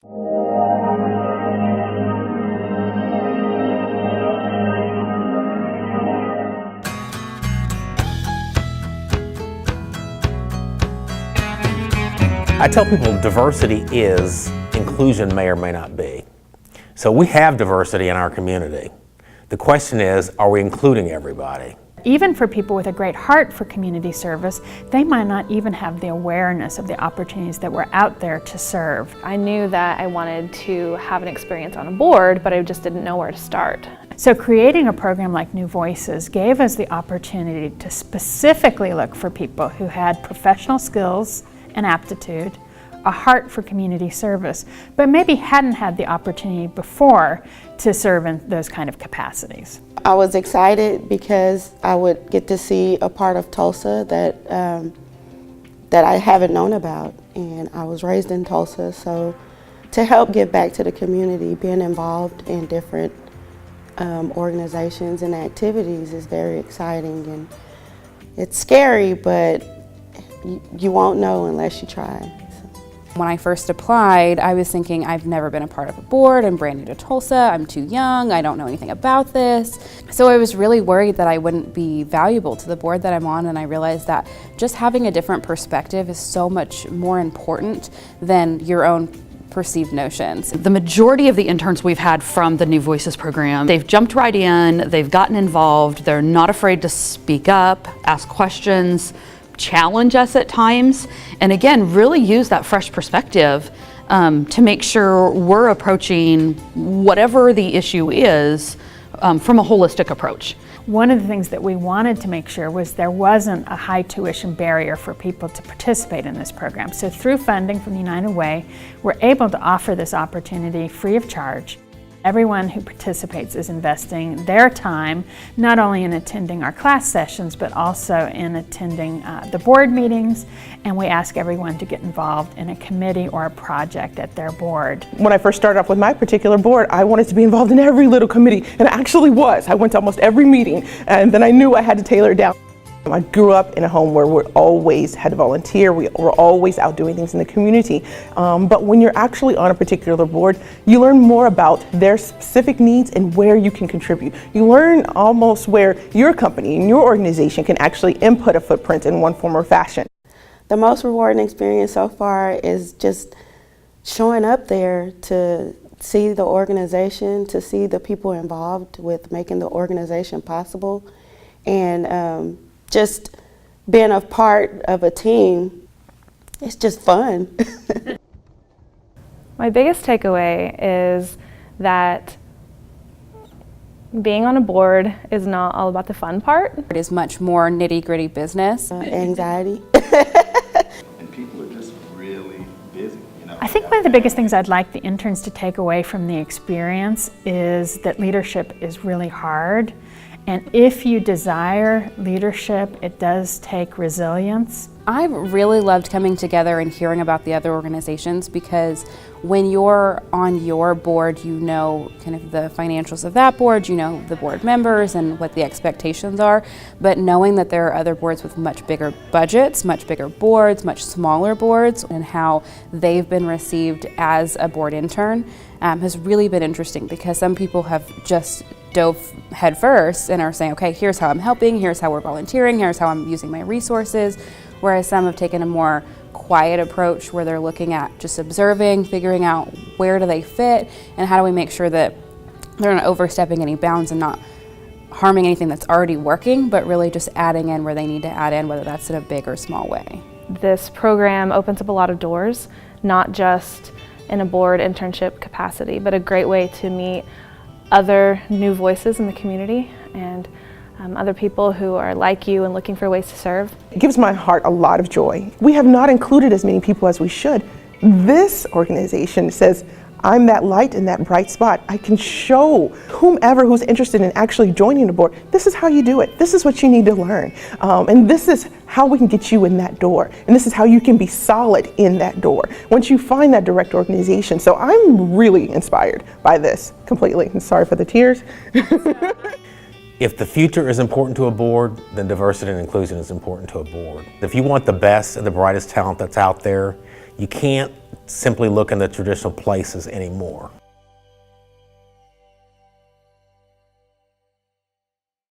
I tell people diversity is, inclusion may or may not be. So we have diversity in our community. The question is, are we including everybody? Even for people with a great heart for community service, they might not even have the awareness of the opportunities that were out there to serve. I knew that I wanted to have an experience on a board, but I just didn't know where to start. So creating a program like New Voices gave us the opportunity to specifically look for people who had professional skills and aptitude, a heart for community service, but maybe hadn't had the opportunity before to serve in those kind of capacities. I was excited because I would get to see a part of Tulsa that I haven't known about, and I was raised in Tulsa, so to help give back to the community, being involved in different organizations and activities is very exciting, and it's scary, but you won't know unless you try. When I first applied, I was thinking, I've never been a part of a board, I'm brand new to Tulsa, I'm too young, I don't know anything about this. So I was really worried that I wouldn't be valuable to the board that I'm on, and I realized that just having a different perspective is so much more important than your own perceived notions. The majority of the interns we've had from the New Voices program, they've jumped right in, they've gotten involved, they're not afraid to speak up, ask questions, challenge us at times, and again, really use that fresh perspective to make sure we're approaching whatever the issue is from a holistic approach. One of the things that we wanted to make sure was there wasn't a high tuition barrier for people to participate in this program. So through funding from United Way, we're able to offer this opportunity free of charge. Everyone who participates is investing their time not only in attending our class sessions, but also in attending the board meetings, and we ask everyone to get involved in a committee or a project at their board. When I first started off with my particular board, I wanted to be involved in every little committee, and I actually was. I went to almost every meeting, and then I knew I had to tailor it down. I grew up in a home where we always had to volunteer, we were always out doing things in the community. But when you're actually on a particular board, you learn more about their specific needs and where you can contribute. You learn almost where your company and your organization can actually input a footprint in one form or fashion. The most rewarding experience so far is just showing up there to see the organization, to see the people involved with making the organization possible, and just being a part of a team. It's just fun. My biggest takeaway is that being on a board is not all about the fun part. It is much more nitty-gritty business. Anxiety. And people are just really busy. I think one of the biggest things I'd like the interns to take away from the experience is that leadership is really hard. And if you desire leadership, it does take resilience. I really loved coming together and hearing about the other organizations, because when you're on your board, you know kind of the financials of that board, you know the board members and what the expectations are, but knowing that there are other boards with much bigger budgets, much bigger boards, much smaller boards, and how they've been received as a board intern has really been interesting, because some people have just dove headfirst and are saying, okay, here's how I'm helping, here's how we're volunteering, here's how I'm using my resources, whereas some have taken a more quiet approach where they're looking at just observing, figuring out where do they fit, and how do we make sure that they're not overstepping any bounds and not harming anything that's already working, but really just adding in where they need to add in, whether that's in a big or small way. This program opens up a lot of doors, not just in a board internship capacity, but a great way to meet other new voices in the community and other people who are like you and looking for ways to serve. It gives my heart a lot of joy. We have not included as many people as we should. This organization says, I'm that light in that bright spot. I can show whomever who's interested in actually joining the board, this is how you do it. This is what you need to learn. And this is how we can get you in that door. And this is how you can be solid in that door once you find that direct organization. So I'm really inspired by this completely. And sorry for the tears. If the future is important to a board, then diversity and inclusion is important to a board. If you want the best and the brightest talent that's out there, you can't simply look in the traditional places anymore.